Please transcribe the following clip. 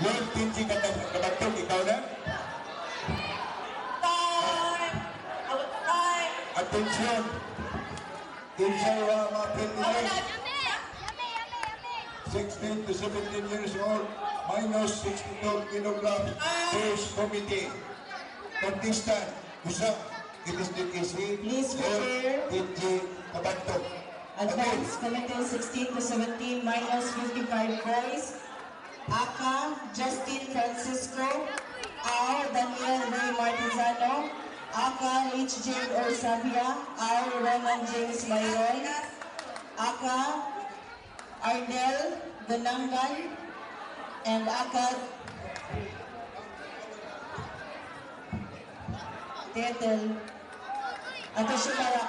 Lord, tinsi ka kabatog, ikaw na? Time! Time! Atensyon! Kinsay wa mapinili, 16 to 17 years old, minus 62 kilograms, First Committee. Contestant, Kusog, KSDKC, Please prepare. Tinsi kabatog. Advance Committee 16 to 17 minus 55 boys. Aka, Justin Francisco. R. Daniel Ray Martizano. Aka, Rich Jade Orsavia. R. Roman James Mayron. Aka, Ardel Ganangan. And Aka, Tetel. Ato siya para